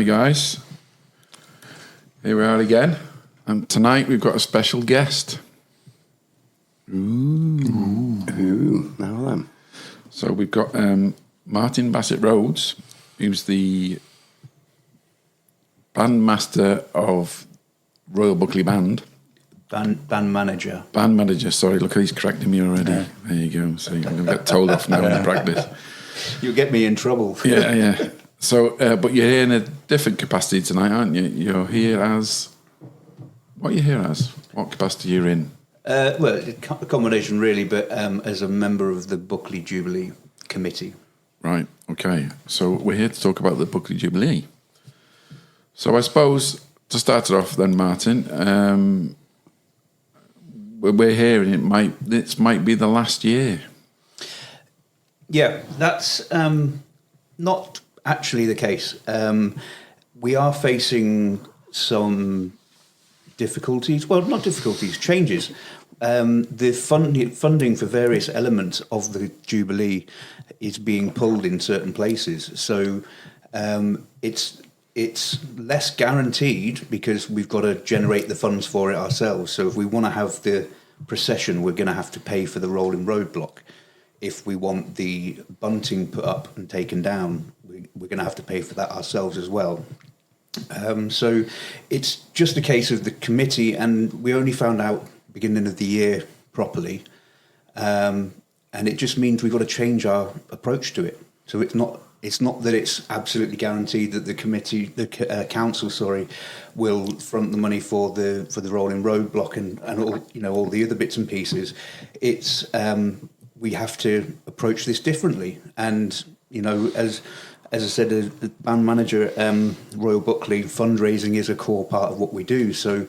guys. Here we are again. And tonight we've got a special guest. Now then. So we've got Martin Bassett Rhodes, who's the bandmaster of Royal Buckley Band. Band manager. Band manager, sorry, look, he's correcting me already. Yeah. There you go. So you're going to get told off now in the practice. You'll get me in trouble. Yeah. So, but you're here in a different capacity tonight, aren't you? You're here as... What are you here as? What capacity you're in? Well, a combination really, but as a member of the Buckley Jubilee Committee. Right, okay. So we're here to talk about the Buckley Jubilee. So I suppose, to start it off then, Martin, we're here and this might be the last year. Yeah, that's not actually the case. We are facing some difficulties. Well, not difficulties, changes. The funding for various elements of the Jubilee is being pulled in certain places. So it's less guaranteed because we've got to generate the funds for it ourselves. So if we want to have the procession, we're going to have to pay for the rolling roadblock. If we want the bunting put up and taken down, we're going to have to pay for that ourselves as well. So it's just a case of the committee, and we only found out beginning of the year properly, and it just means we've got to change our approach to it. So it's not that it's absolutely guaranteed that the committee, the council, will front the money for the rolling roadblock and all the other bits and pieces. It's we have to approach this differently, and as I said, as band manager, Royal Buckley, fundraising is a core part of what we do. So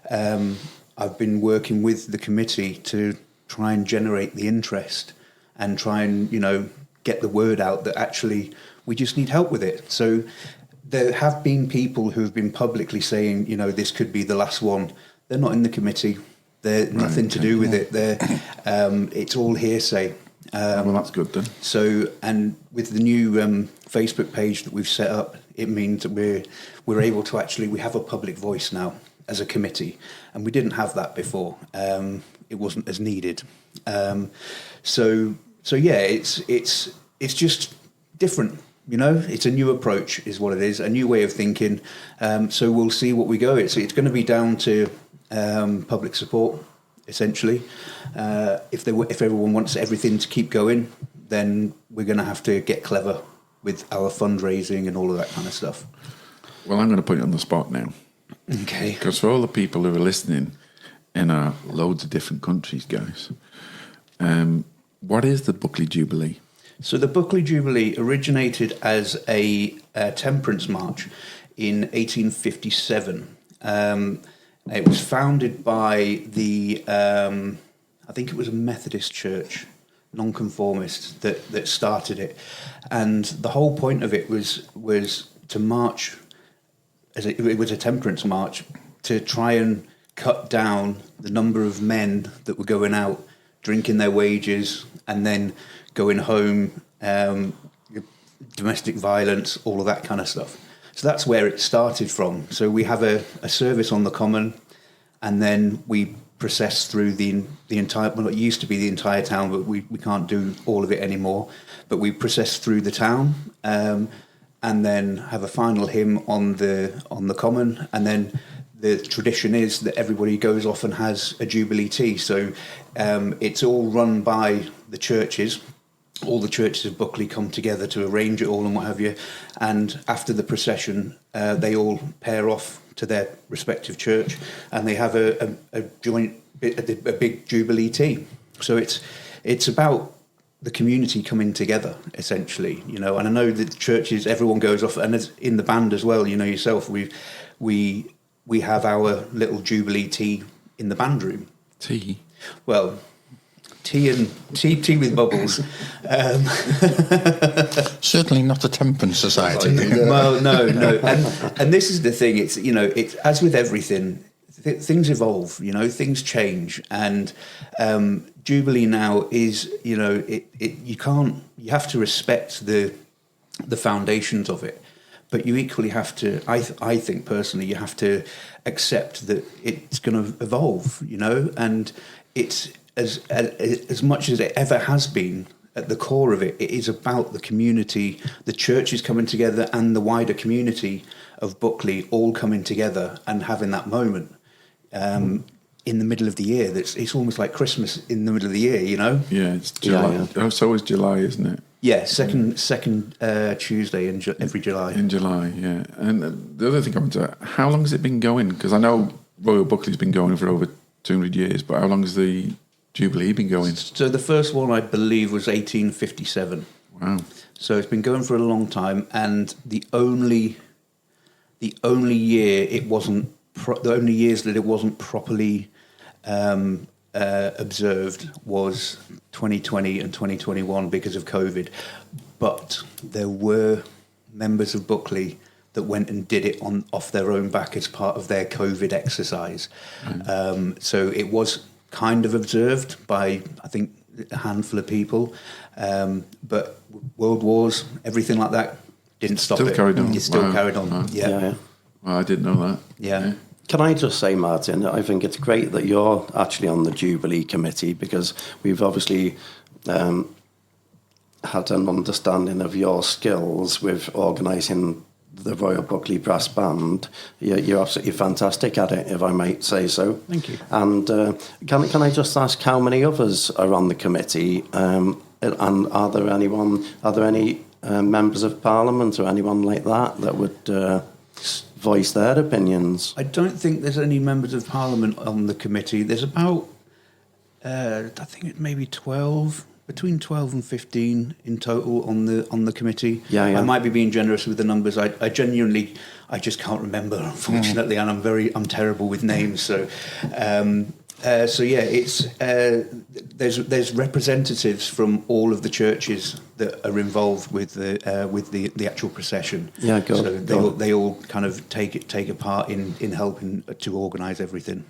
I've been working with the committee to try and generate the interest and try and, get the word out that actually we just need help with it. So there have been people who have been publicly saying, this could be the last one. They're not in the committee. They're nothing to do with it. They're it's all hearsay. Well, that's good then. So, and with the new Facebook page that we've set up, it means that we're able to we have a public voice now as a committee, and we didn't have that before. It wasn't as needed. So yeah, it's just different. It's a new approach, is what it is, a new way of thinking. So we'll see what we go. It's going to be down to public support. Essentially, if everyone wants everything to keep going, then we're going to have to get clever with our fundraising and all of that kind of stuff. Well, I'm going to put you on the spot now. Okay. Because for all the people who are listening in loads of different countries, guys, what is the Buckley Jubilee? So the Buckley Jubilee originated as a temperance march in 1857. It was founded by the, I think it was a Methodist church, nonconformist, that started it. And the whole point of it was to march, it was a temperance march, to try and cut down the number of men that were going out, drinking their wages, and then going home, domestic violence, all of that kind of stuff. So that's where it started from. So we have a service on the common, and then we process through the entire, well, it used to be the entire town, but we can't do all of it anymore. But we process through the town, and then have a final hymn on the common, and then the tradition is that everybody goes off and has a Jubilee tea. So it's all run by the churches. All the churches of Buckley come together to arrange it all and what have you. And after the procession, they all pair off to their respective church, and they have a big Jubilee tea. So it's about the community coming together, essentially, And I know that churches, everyone goes off, and as in the band as well, yourself, we have our little Jubilee tea in the band room. Tea? Well, tea with bubbles. Certainly not a temperance society. Well, no. And this is the thing. It's it's as with everything, things evolve. Things change, and Jubilee now is you have to respect the foundations of it, but you equally have to. I think personally, you have to accept that it's going to evolve. And it's as much as it ever has been. At the core of it, it is about the community, the churches coming together, and the wider community of Buckley all coming together and having that moment in the middle of the year. It's almost like Christmas in the middle of the year, Yeah, it's July. Yeah. Oh, so is July, isn't it? Yeah, second Tuesday in every July. In July, yeah. And the other thing I want to, how long has it been going? Because I know Royal Buckley's been going for over 200 years, but how long has the Jubilee been going? So the first one, I believe, was 1857. Wow. So it's been going for a long time, and the only year it wasn't the only years that it wasn't properly observed was 2020 and 2021 because of COVID. But there were members of Buckley that went and did it off their own back as part of their COVID exercise. So it was kind of observed by, I think, a handful of people. But world wars, everything like that, didn't stop Still it. carried on. It still Wow. carried on. Wow. Yeah. Well, I didn't know that. Yeah. Can I just say, Martin, I think it's great that you're actually on the Jubilee Committee, because we've obviously had an understanding of your skills with organising the Royal Buckley Brass Band. You're absolutely fantastic at it, if I might say so. Thank you. And can I just ask how many others are on the committee? And are there any members of Parliament or anyone like that would voice their opinions? I don't think there's any members of Parliament on the committee. There's about, I think it may be 12, between 12 and 15 in total on the committee. Yeah. I might be being generous with the numbers. I genuinely, I just can't remember, unfortunately, and I'm terrible with names. So yeah, it's there's representatives from all of the churches that are involved with the actual procession. Yeah, good. So they all kind of take a part in helping to organise everything.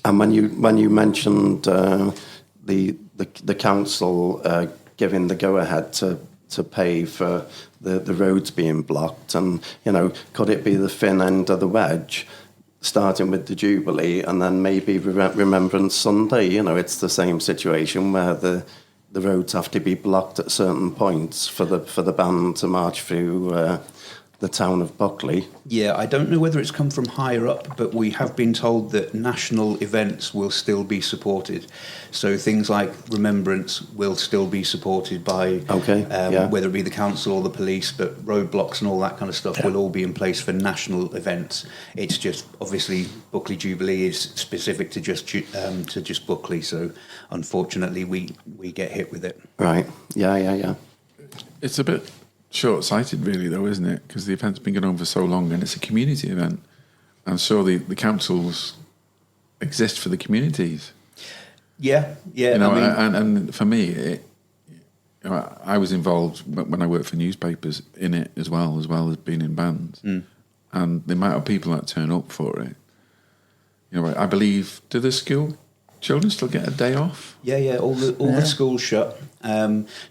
And when you mentioned the council giving the go ahead to pay for the roads being blocked, and could it be the thin end of the wedge, starting with the Jubilee and then maybe Remembrance Sunday? It's the same situation where the roads have to be blocked at certain points for the band to march through the town of Buckley. Yeah, I don't know whether it's come from higher up, but we have been told that national events will still be supported. So things like Remembrance will still be supported by, whether it be the council or the police, but roadblocks and all that kind of stuff will all be in place for national events. It's just, obviously, Buckley Jubilee is specific to just Buckley, so unfortunately we get hit with it. Right, yeah. It's a bit short-sighted, really, though, isn't it? Because the event's been going on for so long, and it's a community event, and so the councils exist for the communities. Yeah. And for me, I was involved when I worked for newspapers in it as well as being in bands, and the amount of people that turn up for it. I believe, do the school children still get a day off? Yeah. All the schools shut.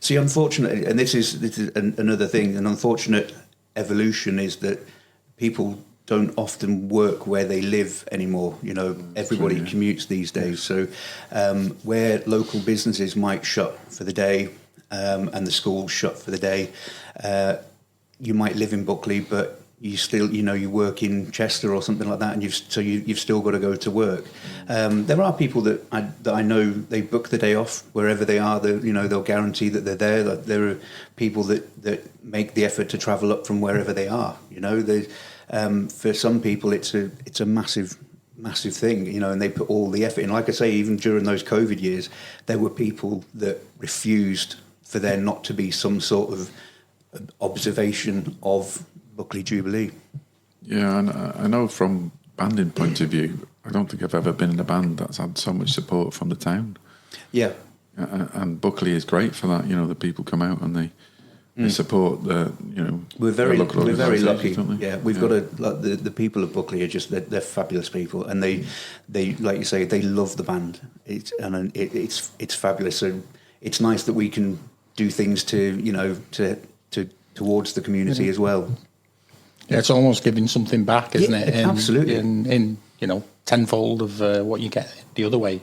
See, unfortunately, and this is another thing. An unfortunate evolution is that people don't often work where they live anymore. Everybody commutes these days. So where local businesses might shut for the day and the schools shut for the day, you might live in Buckley, but you still, you work in Chester or something like that, and you've still got to go to work. There are people that I know, they book the day off wherever they are. They'll guarantee that they're there. That there are people that make the effort to travel up from wherever they are. For some people, it's a massive thing. And they put all the effort in. Like I say, even during those COVID years, there were people that refused for there not to be some sort of observation of Buckley Jubilee. Yeah, and I know from banding point of view, I don't think I've ever been in a band that's had so much support from the town. Yeah. And Buckley is great for that. The people come out and they support the, We're very lucky. Don't they? Yeah, we've got the people of Buckley are just they're fabulous people, and they like you say, they love the band. It's fabulous. So it's nice that we can do things to towards the community as well. Yeah, it's almost giving something back, isn't it? Absolutely. In tenfold of what you get the other way,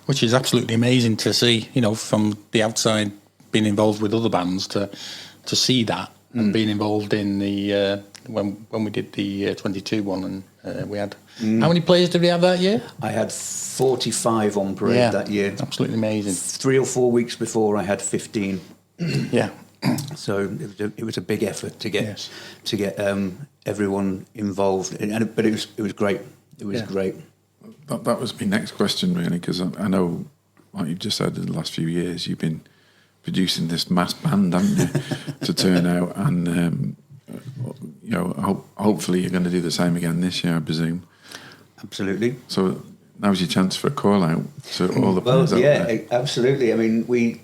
which is absolutely amazing to see. From the outside, being involved with other bands to see that and being involved in the when we did the 22 one, and we had how many players did we have that year? I had 45 on parade that year. Absolutely amazing. 3 or 4 weeks before, I had 15. Yeah. So it was a big effort to get everyone involved, but it was great. It was great. That was my next question, really, because I know, like you've just said, in the last few years, you've been producing this mass band, haven't you, to turn out, and hopefully you're going to do the same again this year, I presume. Absolutely. So now's your chance for a call out to all the players out there. Absolutely. I mean, we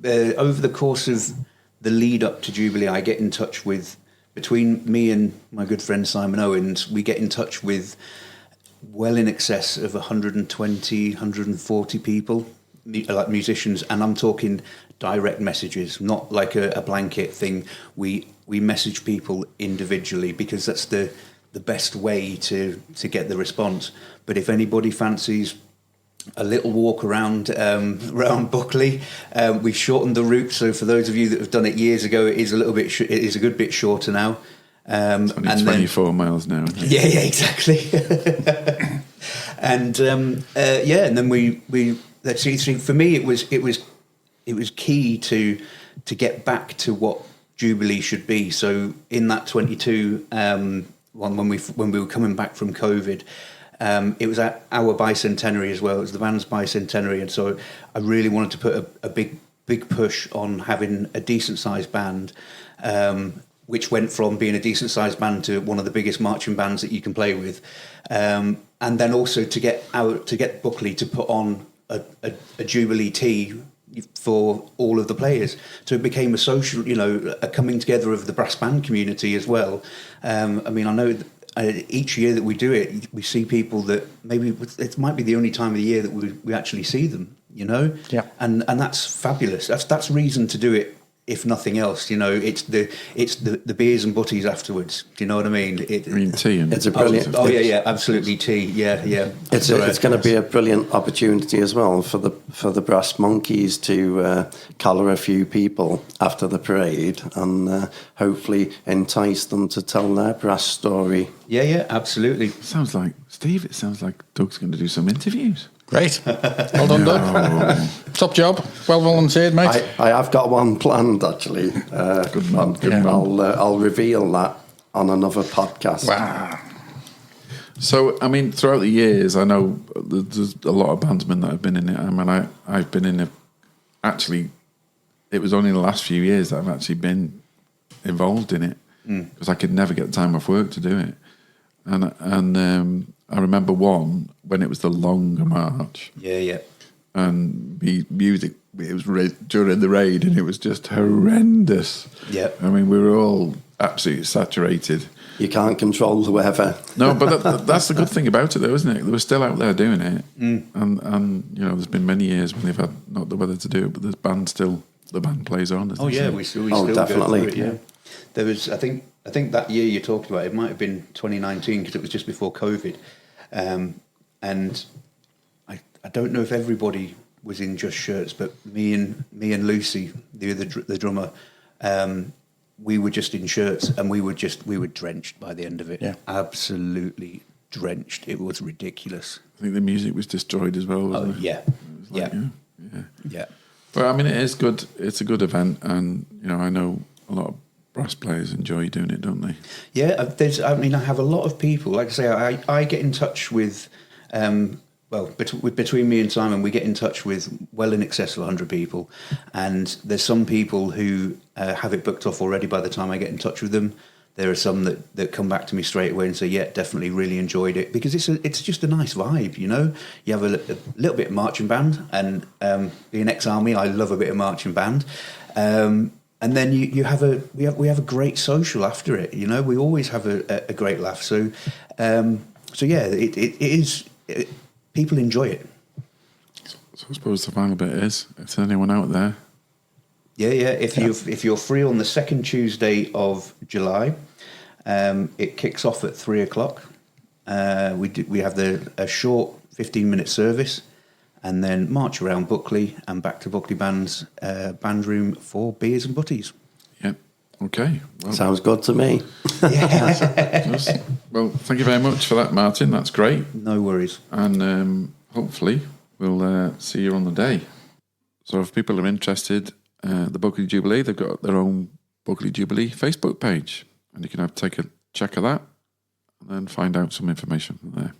over the course of the lead up to Jubilee, I get in touch with, between me and my good friend Simon Owens, we get in touch with well in excess of 120, 140 people, like musicians, and I'm talking direct messages, not like a blanket thing. We message people individually because that's the best way to get the response. But if anybody fancies a little walk around Buckley, we've shortened the route. So for those of you that have done it years ago, it is it is a good bit shorter now. It's only 24 miles now. Yeah, exactly. And and then we let's see. For me, it was key to get back to what Jubilee should be. So in that 22 one, when we were coming back from COVID, it was our bicentenary as well. It was the band's bicentenary, and so I really wanted to put a big push on having a decent sized band, which went from being a decent sized band to one of the biggest marching bands that you can play with, and then also to get Buckley to put on a Jubilee tea for all of the players. So it became a social, a coming together of the brass band community as well. I mean, I know each year that we do it, we see people that maybe it might be the only time of the year that we actually see them, Yeah. And that's fabulous. That's reason to do it. If nothing else, it's the beers and butties afterwards. Do you know what I mean? Tea. It's a brilliant. Absolutely tea. Yeah. It's going to be a brilliant opportunity as well for the Brass Monkeys to collar a few people after the parade and hopefully entice them to tell their brass story. Yeah, absolutely. It sounds like Doug's going to do some interviews. Great. Well done, Doug. Top job. Well volunteered, mate. I have got one planned, actually. Good man. I'll reveal that on another podcast. Wow. So, I mean, throughout the years, I know there's a lot of bandsmen that have been in it. I mean, I've been in it. Actually, it was only the last few years that I've actually been involved in it because I could never get time off work to do it. And I remember one when it was the longer march. Yeah. And the music, it was during the raid, and it was just horrendous. Yeah. I mean, we were all absolutely saturated. You can't control the weather. No, but that's the good thing about it, though, isn't it? They were still out there doing it, and there's been many years when they've had not the weather to do it, but the band plays on. Oh yeah, we still definitely. go through it, yeah. There was, I think that year you're talking about, it might have been 2019 because it was just before COVID, and I don't know if everybody was in just shirts, but me and Lucy, the drummer, we were just in shirts, and we were drenched by the end of it. Yeah. Absolutely drenched. It was ridiculous. I think the music was destroyed as well, wasn't it? Yeah. Yeah. But I mean, it is good. It's a good event, and I know a lot of brass players enjoy doing it, don't they? Yeah, I have a lot of people. Like I say, I get in touch with. Between me and Simon, we get in touch with well in excess of 100 people, and there's some people who have it booked off already by the time I get in touch with them. There are some that come back to me straight away and say, yeah, definitely really enjoyed it, because it's just a nice vibe, You have a little bit of marching band, and being ex-army, I love a bit of marching band. And then we have a great social after it, We always have a great laugh. So yeah, it is... people enjoy it. So I suppose the final bit is, if there's anyone out there. Yeah. If you're free on the second Tuesday of July, It kicks off at 3:00. We have a short 15-minute service, and then march around Buckley and back to Buckley Band's band room for beers and butties. Yeah. Okay. Well, Sounds good to me. well, thank you very much for that, Martin. That's great. No worries. And hopefully we'll see you on the day. So if people are interested, the Buckley Jubilee, they've got their own Buckley Jubilee Facebook page, and you can take a check of that and then find out some information from there.